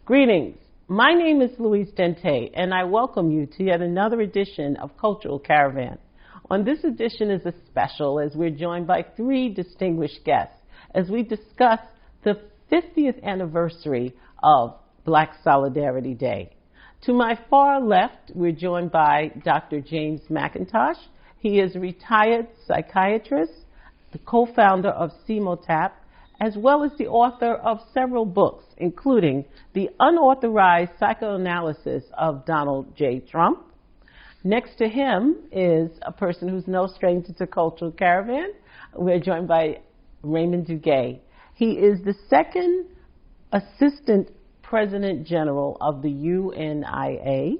Greetings. My name is Louise Dente, and I welcome you to yet another edition of Cultural Caravan. On this edition is a special as we're joined by three distinguished guests as we discuss the 50th anniversary of Black Solidarity Day. To my far left, we're joined by Dr. James McIntosh. He is a retired psychiatrist, the co-founder of CMOTAP, as well as the author of several books, including The Unauthorized Psychoanalysis of Donald J. Trump. Next to him is a person who's no stranger to Cultural Caravan. We're joined by Raymond Dugue. He is the second Assistant President General of the UNIA.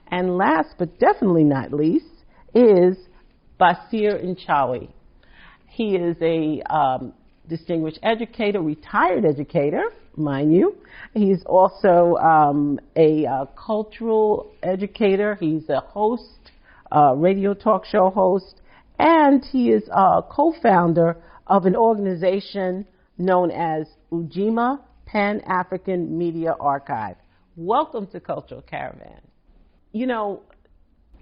And last but definitely not least is Basir Mchawi. He is a distinguished educator, retired educator, mind you. He's also a cultural educator. He's a host, radio talk show host, and he is a co-founder of an organization known as Ujima Pan-African Media Archive. Welcome to Cultural Caravan. You know,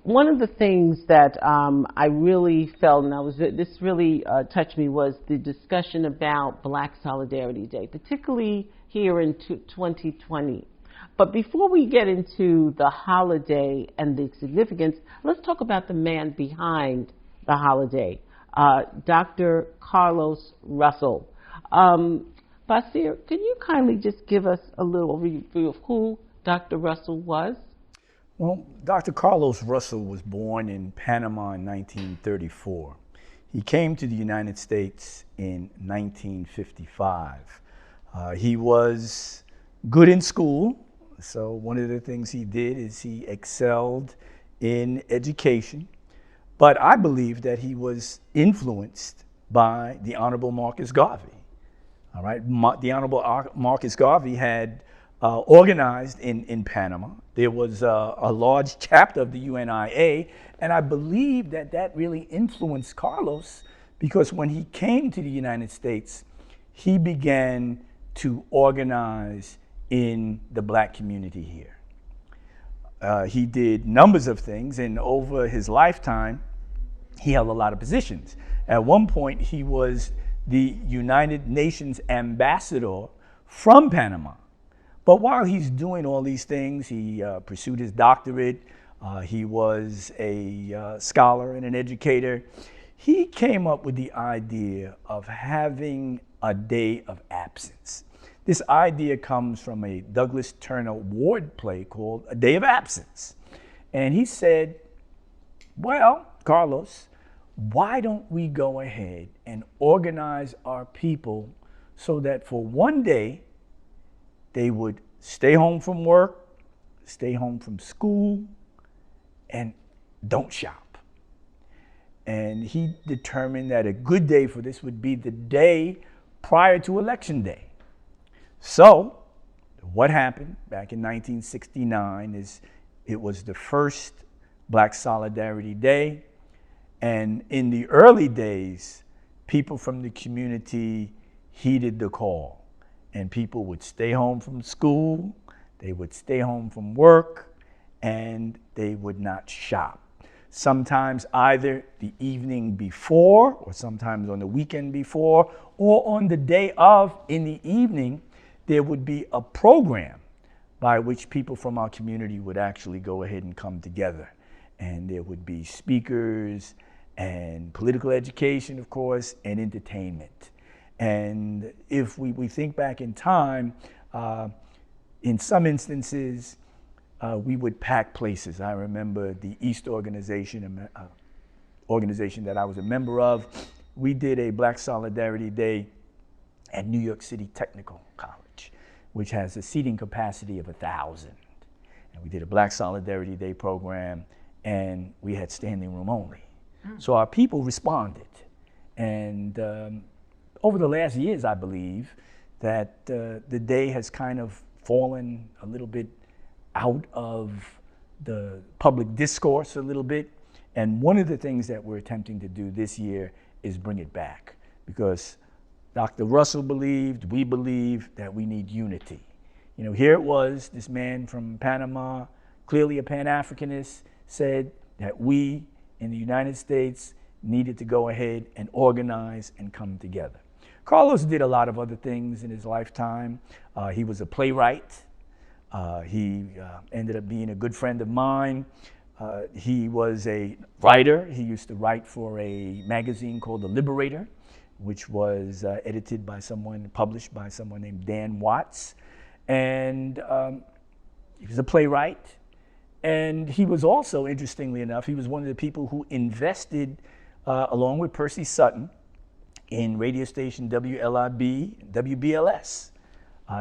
one of the things that I really felt, and this really touched me, was the discussion about Black Solidarity Day, particularly here in 2020. But before we get into the holiday and the significance, let's talk about the man behind the holiday, Dr. Carlos Russell. Basir, can you kindly just give us a little review of who Dr. Russell was? Well, Dr. Carlos Russell was born in Panama in 1934. He came to the United States in 1955. He was good in school, so one of the things he did is he excelled in education, but I believe that he was influenced by the Honorable Marcus Garvey. All right, the Honorable Marcus Garvey had organized in Panama. There was a large chapter of the UNIA, and I believe that that really influenced Carlos because when he came to the United States, he began to organize in the black community here. He did numbers of things, and over his lifetime, he held a lot of positions. At one point, he was the United Nations ambassador from Panama. But while he's doing all these things, he pursued his doctorate, he was a scholar and an educator. He came up with the idea of having a day of absence. This idea comes from a Douglas Turner Ward play called A Day of Absence. And he said, well, Carlos, why don't we go ahead and organize our people so that for one day, they would stay home from work, stay home from school, and don't shop. And he determined that a good day for this would be the day prior to Election Day. So what happened back in 1969 is it was the first Black Solidarity Day. And in the early days, people from the community heeded the call. And people would stay home from school, they would stay home from work, and they would not shop. Sometimes either the evening before, or sometimes on the weekend before, or on the day of, in the evening, there would be a program by which people from our community would actually go ahead and come together. And there would be speakers and political education, of course, and entertainment. And if we think back in time, in some instances, we would pack places. I remember the East organization that I was a member of. We did a Black Solidarity Day at New York City Technical College, which has a seating capacity of 1,000. And we did a Black Solidarity Day program, and we had standing room only. So our people responded. And over the last years, I believe that the day has kind of fallen a little bit out of the public discourse a little bit. And one of the things that we're attempting to do this year is bring it back, because Dr. Russell believed, we believe that we need unity. You know, here it was, this man from Panama, clearly a Pan-Africanist, said that we in the United States needed to go ahead and organize and come together. Carlos did a lot of other things in his lifetime. He was a playwright. He ended up being a good friend of mine. He was a writer. He used to write for a magazine called The Liberator, which was edited by someone, published by someone named Dan Watts. And he was a playwright. And he was also, interestingly enough, he was one of the people who invested, along with Percy Sutton, in radio station WLIB, WBLS.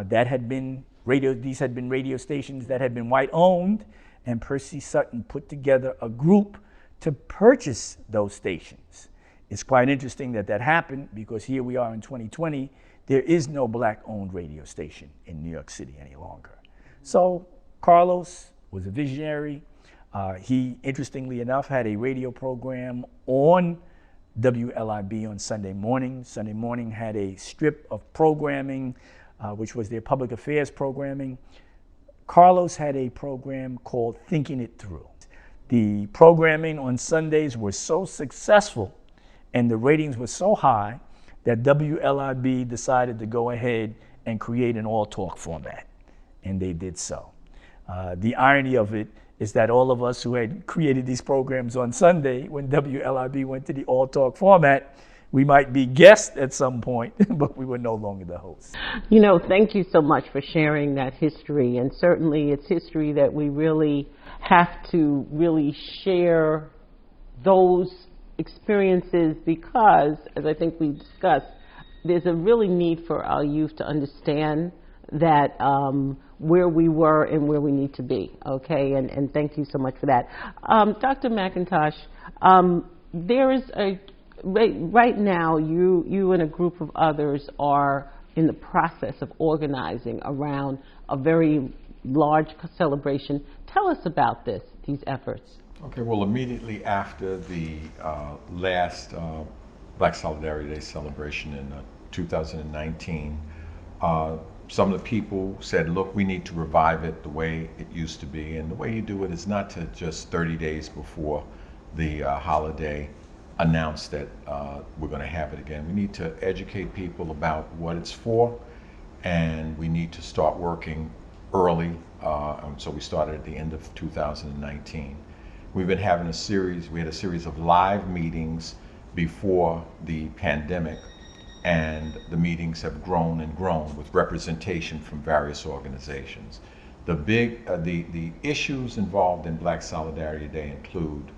These had been radio stations that had been white-owned, and Percy Sutton put together a group to purchase those stations. It's quite interesting that that happened, because here we are in 2020, there is no black-owned radio station in New York City any longer. So Carlos was a visionary. He, interestingly enough, had a radio program on WLIB on Sunday morning. Sunday morning had a strip of programming, which was their public affairs programming. Carlos had a program called Thinking It Through. The programming on Sundays was so successful and the ratings were so high that WLIB decided to go ahead and create an all-talk format, and they did so. The irony of it is that all of us who had created these programs on Sunday, when WLIB went to the all-talk format, we might be guests at some point, but we were no longer the hosts. You know, thank you so much for sharing that history, and certainly it's history that we really have to really share those experiences, because, as I think we discussed, there's a really need for our youth to understand that where we were and where we need to be, okay? And thank you so much for that. Dr. McIntosh, there is a, right now you and a group of others are in the process of organizing around a very large celebration. Tell us about these efforts. Okay, well, immediately after the last Black Solidarity Day celebration in 2019, some of the people said, look, we need to revive it the way it used to be. And the way you do it is not to just 30 days before the holiday announce that we're going to have it again. We need to educate people about what it's for, and we need to start working early. So we started at the end of 2019. We've been having we had a series of live meetings before the pandemic, and the meetings have grown and grown with representation from various organizations. The issues involved in Black Solidarity Day include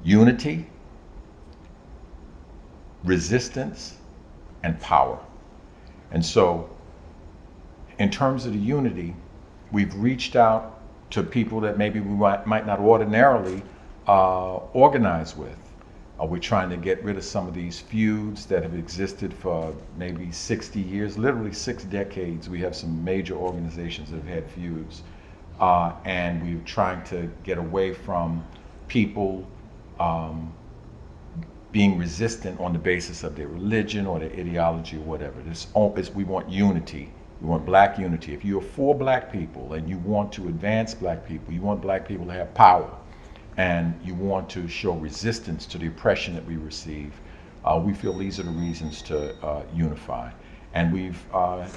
unity, resistance, and power. And so, in terms of the unity, we've reached out to people that maybe we might not ordinarily organize with. We're trying to get rid of some of these feuds that have existed for maybe 60 years, literally 6 decades. We have some major organizations that have had feuds. And we're trying to get away from people being resistant on the basis of their religion or their ideology or whatever. We want unity. We want black unity. If you're for black people and you want to advance black people, you want black people to have power, and you want to show resistance to the oppression that we receive, we feel these are the reasons to unify. And we've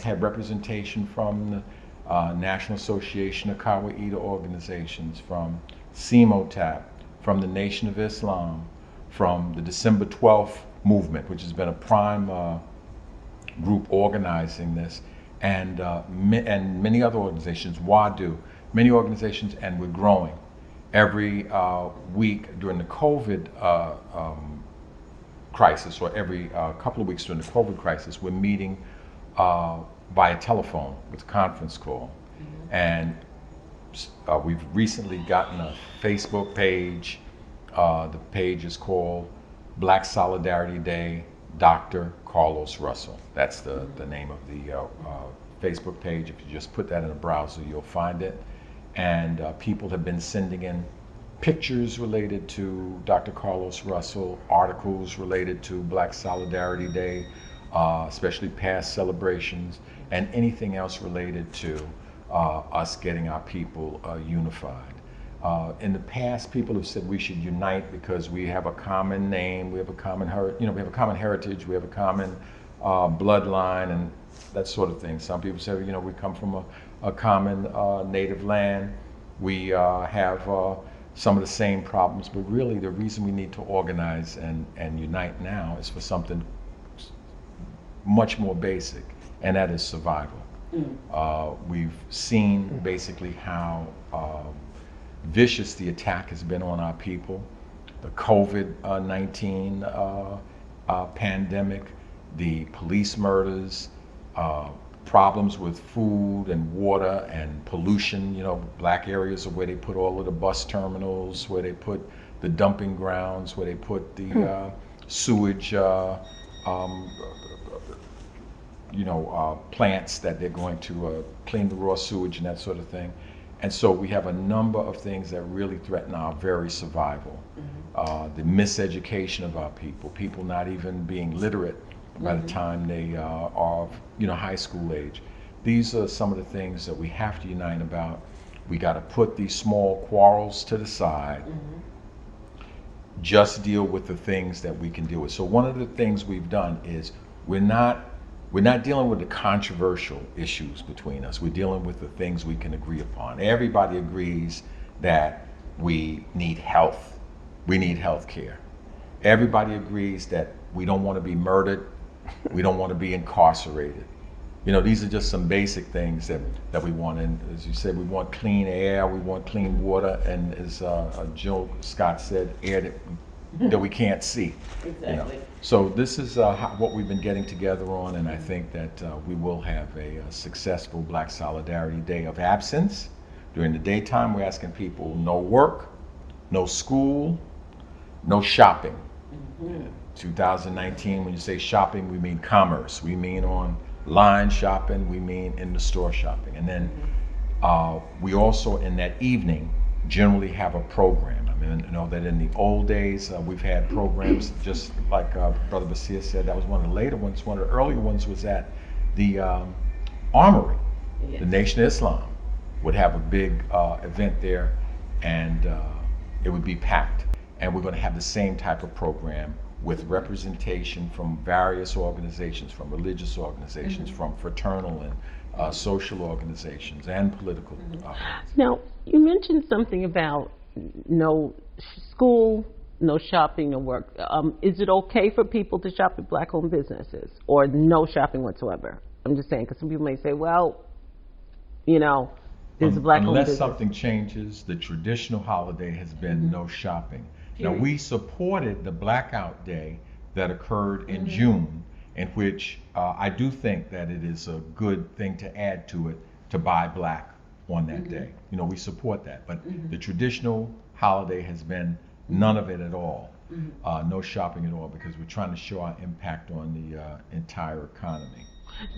had representation from the National Association of Kawaida Organizations, from CEMOTAP, from the Nation of Islam, from the December 12th movement, which has been a prime group organizing this, and many other organizations, WADU, many organizations, and we're growing. Every week during the COVID crisis, or every couple of weeks during the COVID crisis, we're meeting via telephone with a conference call. Mm-hmm. And we've recently gotten a Facebook page. The page is called Black Solidarity Day, Dr. Carlos Russell. That's the name of the Facebook page. If you just put that in a browser, you'll find it. And people have been sending in pictures related to Dr. Carlos Russell, articles related to Black Solidarity Day, especially past celebrations and anything else related to us getting our people unified. In the past, people have said we should unite because we have a common name, we have a common we have a common heritage, we have a common bloodline, and that sort of thing. Some people say, we come from a common native land. We have some of the same problems, but really the reason we need to organize and unite now is for something much more basic, and that is survival. We've seen basically how vicious the attack has been on our people. The COVID-19 pandemic, the police murders, problems with food and water and pollution. Black areas are where they put all of the bus terminals, where they put the dumping grounds, where they put the sewage plants that they're going to clean the raw sewage and that sort of thing. And so we have a number of things that really threaten our very survival. The miseducation of our people not even being literate by the time they are high school age. These are some of the things that we have to unite about. We got to put these small quarrels to the side, just deal with the things that we can deal with. So one of the things we've done is we're not dealing with the controversial issues between us. We're dealing with the things we can agree upon. Everybody agrees that we need health. We need health care. Everybody agrees that we don't want to be murdered. We don't want to be incarcerated. These are just some basic things that we want. And as you said, we want clean air, we want clean water, and as Jill Scott said, air that we can't see. Exactly. So this is what we've been getting together on, and I think that we will have a successful Black Solidarity Day of absence. During the daytime, we're asking people no work, no school, no shopping. 2019, when you say shopping, we mean commerce. We mean online shopping, we mean in the store shopping. And then we also, in that evening, generally have a program. I mean, that in the old days, we've had programs, just like Brother Basir said, that was one of the later ones. One of the earlier ones was at the Armory. Yes. The Nation of Islam would have a big event there, and it would be packed. And we're going to have the same type of program with representation from various organizations, from religious organizations, from fraternal and social organizations, and political. Now, you mentioned something about no school, no shopping, no work. Is it okay for people to shop at Black-owned businesses, or no shopping whatsoever? I'm just saying, because some people may say, well, there's a Black-owned business. Unless something changes, the traditional holiday has been no shopping. Now, we supported the Blackout Day that occurred in June, in which I do think that it is a good thing to add to it to buy black on that day. We support that. But the traditional holiday has been none of it at all, no shopping at all, because we're trying to show our impact on the entire economy.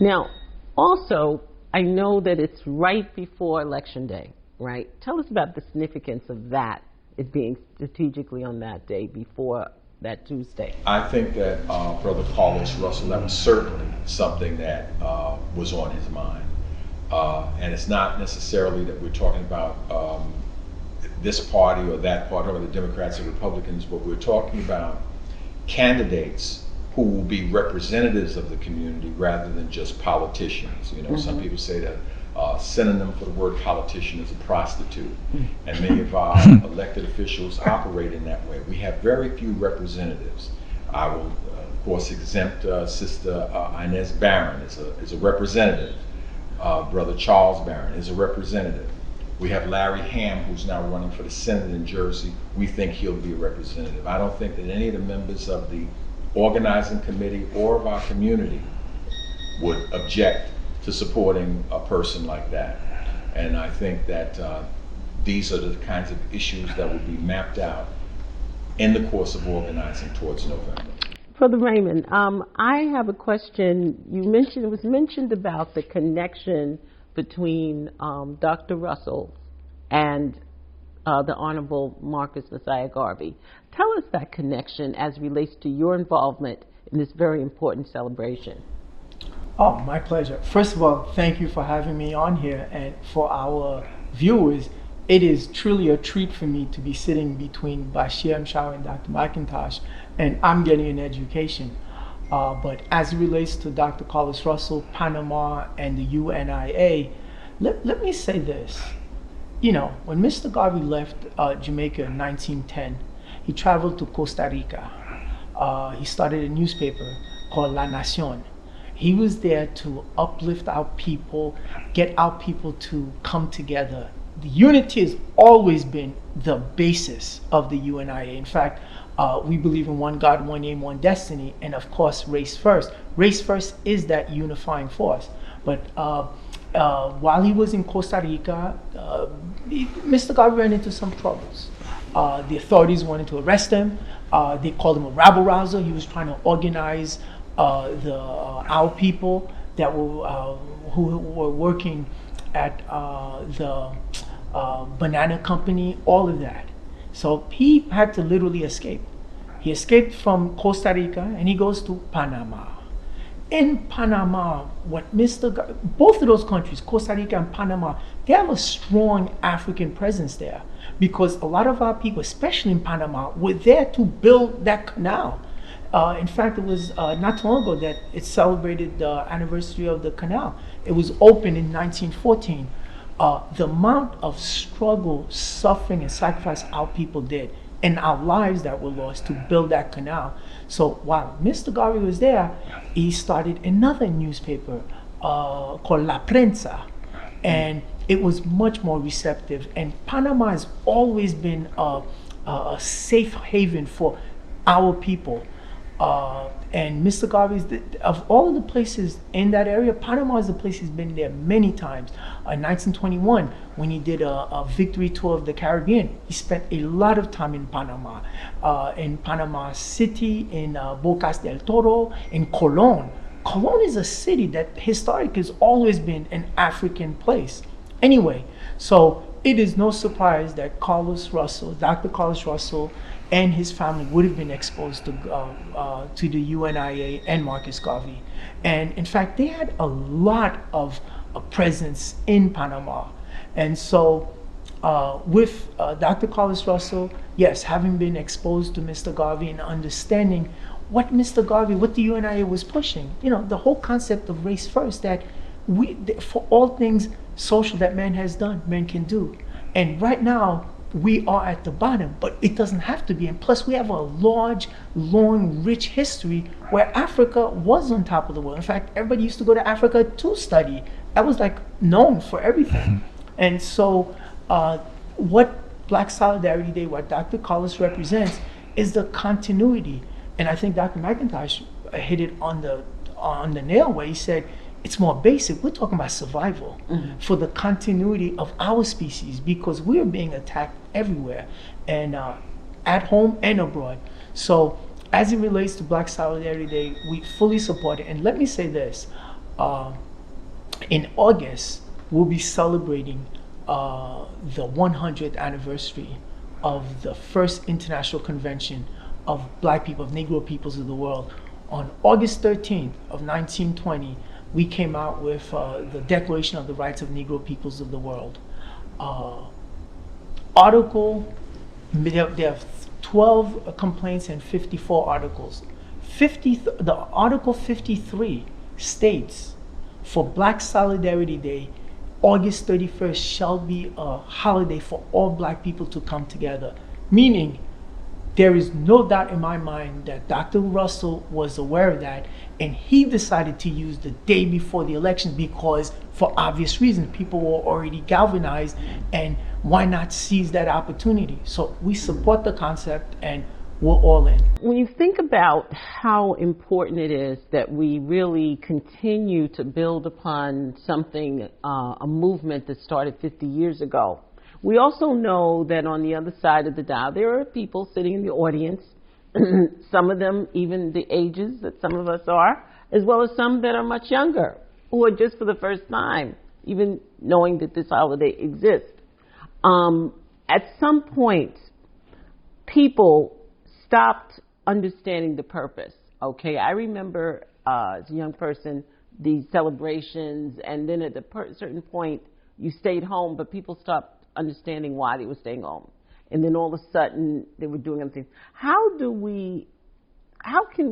Now, also, I know that it's right before Election Day, right? Tell us about the significance of that. It being strategically on that day before that Tuesday. I think that Brother Carlos Russell, that was certainly something that was on his mind. And it's not necessarily that we're talking about this party or that party, or the Democrats or Republicans, but we're talking about candidates who will be representatives of the community rather than just politicians. Some people say that synonym for the word politician is a prostitute, and many of our elected officials operate in that way. We have very few representatives. I will, of course, exempt Sister Inez Barron is a representative. Brother Charles Barron is a representative. We have Larry Ham, who's now running for the Senate in Jersey. We think he'll be a representative. I don't think that any of the members of the organizing committee or of our community would object to supporting a person like that. And I think that these are the kinds of issues that will be mapped out in the course of organizing towards November. Brother Raymond, I have a question. It was mentioned about the connection between Dr. Russell and the Honorable Marcus Messiah Garvey. Tell us that connection as relates to your involvement in this very important celebration. Oh, my pleasure. First of all, thank you for having me on here. And for our viewers, it is truly a treat for me to be sitting between Basir Mchawi and Dr. McIntosh, and I'm getting an education. But as it relates to Dr. Carlos Russell, Panama, and the UNIA, let me say this. You know, when Mr. Garvey left Jamaica in 1910, he traveled to Costa Rica. He started a newspaper called La Nación. He was there to uplift our people, get our people to come together. The unity has always been the basis of the UNIA. In fact, we believe in one God, one aim, one destiny, and of course, race first. Race first is that unifying force. But while he was in Costa Rica, Mr. Garvey ran into some troubles. The authorities wanted to arrest him. They called him a rabble-rouser. He was trying to organize our people that were who were working at the banana company, all of that. So he had to literally escape. He escaped from Costa Rica and he goes to Panama. In Panama, both of those countries, Costa Rica and Panama, they have a strong African presence there because a lot of our people, especially in Panama, were there to build that canal. In fact, it was not too long ago that it celebrated the anniversary of the canal. It was opened in 1914. The amount of struggle, suffering, and sacrifice our people did, and our lives that were lost to build that canal. So while Mr. Garvey was there, he started another newspaper called La Prensa, and it was much more receptive. And Panama has always been a safe haven for our people. And Mr. Garvey's, of all of the places in that area, Panama is the place he's been there many times. In 1921, when he did a victory tour of the Caribbean, he spent a lot of time in Panama City, in Bocas del Toro, in Colón. Colón is a city that historically has always been an African place. Anyway, so it is no surprise that Dr. Carlos Russell, and his family would have been exposed to the UNIA and Marcus Garvey. And in fact, they had a lot of presence in Panama. And so with Dr. Carlos Russell, yes, having been exposed to Mr. Garvey and understanding what Mr. Garvey, what the UNIA was pushing, you know, the whole concept of race first, that for all things social that man has done, man can do. And right now, we are at the bottom, but it doesn't have to be. And plus, we have a large, long, rich history where Africa was on top of the world. In fact, everybody used to go to Africa to study. That was like known for everything. And so what Black Solidarity Day, what Dr. Carlos represents, is the continuity. And I think Dr. McIntosh hit it on the nail where he said, it's more basic. We're talking about survival for the continuity of our species, because we're being attacked everywhere, and at home and abroad. So as it relates to Black Solidarity Day, we fully support it. And let me say this, in August, we'll be celebrating the 100th anniversary of the first international convention of Black people, of Negro peoples of the world. On August 13th of 1920, we came out with the Declaration of the Rights of Negro Peoples of the World. There are 12 complaints and 54 articles. The Article 53 states, for Black Solidarity Day, August 31st shall be a holiday for all Black people to come together. Meaning, there is no doubt in my mind that Dr. Russell was aware of that, and he decided to use the day before the election because, for obvious reasons, people were already galvanized, and why not seize that opportunity? So we support the concept, and we're all in. When you think about how important it is that we really continue to build upon something, a movement that started 50 years ago, we also know that on the other side of the dial, there are people sitting in the audience, some of them even the ages that some of us are, as well as some that are much younger, who are just for the first time, even knowing that this holiday exists. At some point, people stopped understanding the purpose Okay, I remember as a young person these celebrations, and then at a certain point you stayed home, but people stopped understanding why they were staying home, and then all of a sudden they were doing other things. How can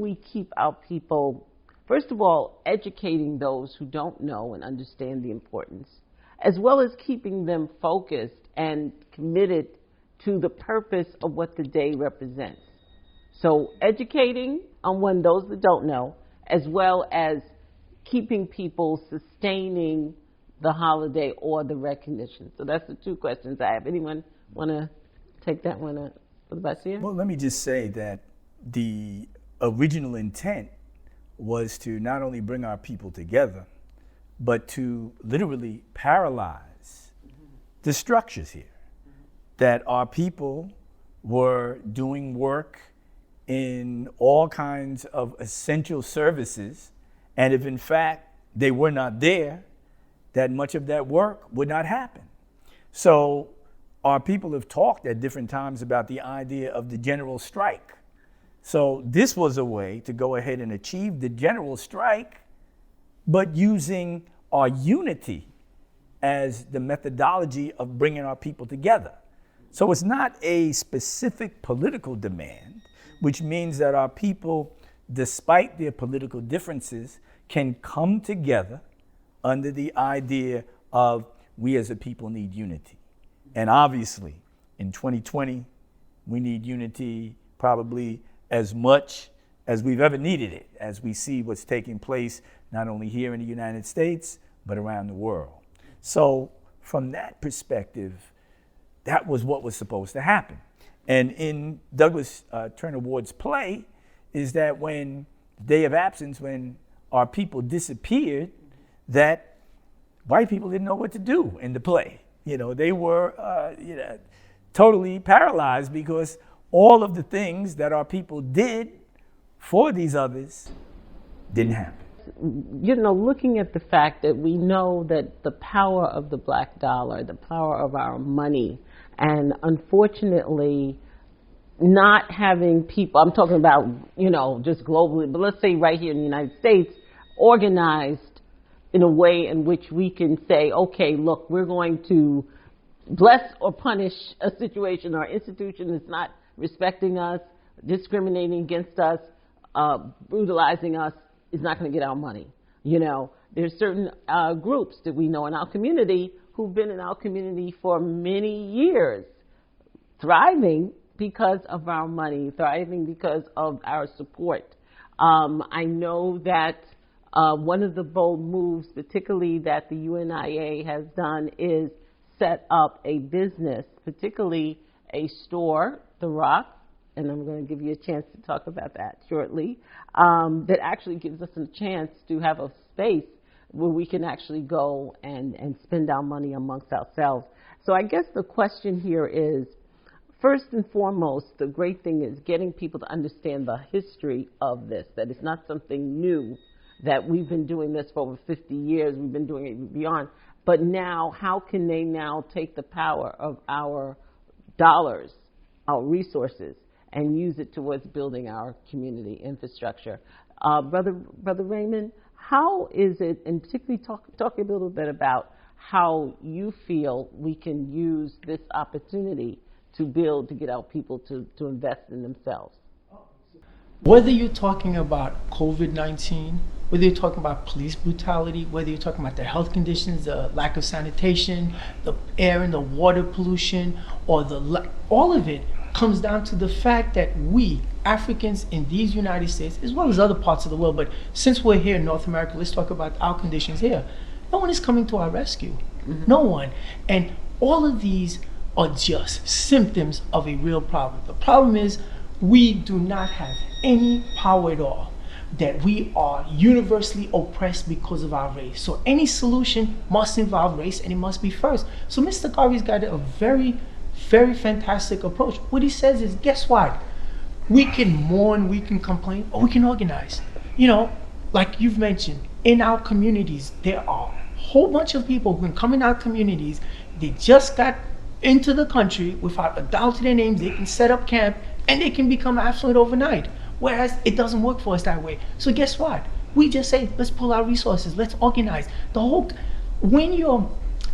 we keep our people, first of all, educating those who don't know and understand the importance, as well as keeping them focused and committed to the purpose of what the day represents? So educating on those that don't know, as well as keeping people sustaining the holiday or the recognition. So that's the two questions I have. Anyone want to take that one with Basir? Well, let me just say that the original intent was to not only bring our people together, but to literally paralyze the structures here. That our people were doing work in all kinds of essential services, and if in fact they were not there, that much of that work would not happen. So our people have talked at different times about the idea of the general strike. So this was a way to go ahead and achieve the general strike, but using our unity as the methodology of bringing our people together. So it's not a specific political demand, which means that our people, despite their political differences, can come together under the idea of we as a people need unity. And obviously, in 2020, we need unity probably as much as we've ever needed it, as we see what's taking place not only here in the United States, but around the world. So from that perspective, that was what was supposed to happen. And in Douglas Turner Ward's play is that when Day of Absence, when our people disappeared, that white people didn't know what to do in the play. They were totally paralyzed because all of the things that our people did for these others didn't happen. Looking at the fact that we know that the power of the black dollar, the power of our money, and unfortunately not having people, I'm talking about, just globally, but let's say right here in the United States, organized in a way in which we can say, okay, look, we're going to bless or punish a situation or institution that's not respecting us, discriminating against us, brutalizing us, is not going to get our money. There's certain groups that we know in our community who've been in our community for many years, thriving because of our money, thriving because of our support. I know that one of the bold moves, particularly that the UNIA has done, is set up a business, particularly a store, The Rock, and I'm going to give you a chance to talk about that shortly, that actually gives us a chance to have a space where we can actually go and spend our money amongst ourselves. So I guess the question here is, first and foremost, the great thing is getting people to understand the history of this, that it's not something new, that we've been doing this for over 50 years, we've been doing it beyond. But now, how can they now take the power of our dollars, our resources, and use it towards building our community infrastructure? Brother Raymond, how is it, and particularly talk a little bit about how you feel we can use this opportunity to build, to get our people to invest in themselves? Whether you're talking about COVID-19, whether you're talking about police brutality, whether you're talking about the health conditions, the lack of sanitation, the air and the water pollution, or all of it comes down to the fact that we, Africans in these United States, as well as other parts of the world, but since we're here in North America, let's talk about our conditions here. No one is coming to our rescue. Mm-hmm. No one. And all of these are just symptoms of a real problem. The problem is we do not have any power at all, that we are universally oppressed because of our race. So any solution must involve race, and it must be first. So Mr. Garvey's got a very, very fantastic approach. What he says is, guess what? We can mourn, we can complain, or we can organize. Like you've mentioned, in our communities, there are a whole bunch of people who can come in our communities. They just got into the country without a dollar to their names. They can set up camp and they can become affluent overnight. Whereas it doesn't work for us that way. So guess what? We just say, let's pull our resources, let's organize. When you're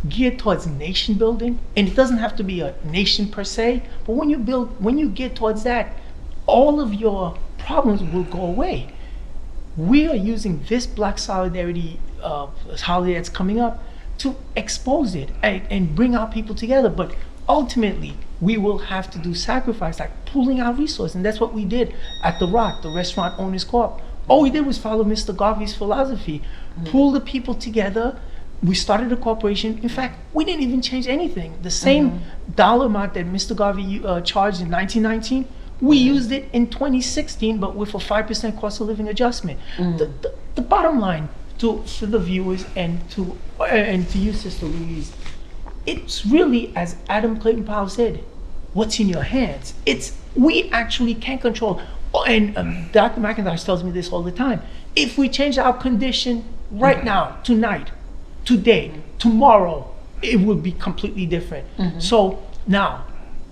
geared towards nation building, and it doesn't have to be a nation per se, but when you get towards that, all of your problems will go away. We are using this Black Solidarity holiday that's coming up to expose it and bring our people together. But ultimately, we will have to do sacrifice, like pooling our resources. And that's what we did at The Rock, the Restaurant Owners Corp. All we did was follow Mr. Garvey's philosophy, pull the people together. We started a corporation. In fact, we didn't even change anything. The same dollar amount that Mr. Garvey charged in 1919, we used it in 2016, but with a 5% cost of living adjustment. The bottom line for the viewers and to you, Sister Louise, it's really, as Adam Clayton Powell said, what's in your hands. We actually can control. And Dr. McIntosh tells me this all the time. If we change our condition right now, tonight, today, tomorrow, it will be completely different. So now,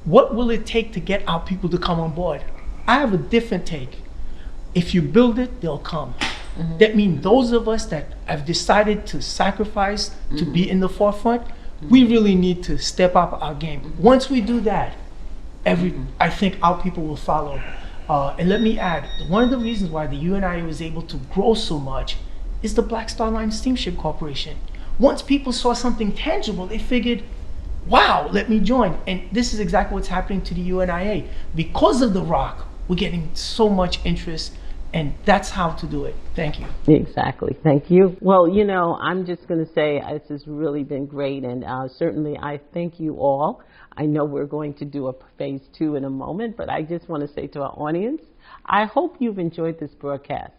what will it take to get our people to come on board? I have a different take. If you build it, they'll come. That means those of us that have decided to sacrifice to be in the forefront, we really need to step up our game. Once we do that, I think our people will follow. And let me add, one of the reasons why the UNIA was able to grow so much is the Black Star Line Steamship Corporation. Once people saw something tangible, they figured, wow, let me join. And this is exactly what's happening to the UNIA. Because of The Rock, we're getting so much interest, and that's how to do it. Thank you. Exactly. Thank you. Well, I'm just going to say this has really been great, and certainly I thank you all. I know we're going to do a phase 2 in a moment, but I just want to say to our audience, I hope you've enjoyed this broadcast,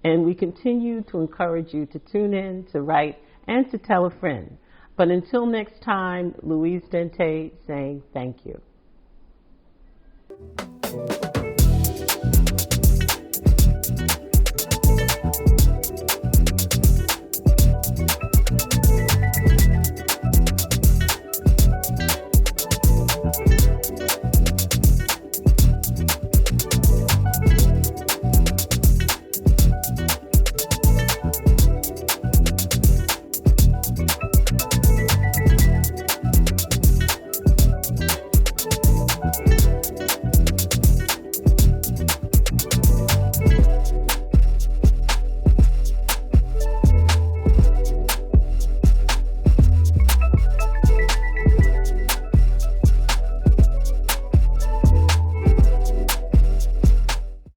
and we continue to encourage you to tune in, to write, and to tell a friend. But until next time, Louise Dente saying thank you.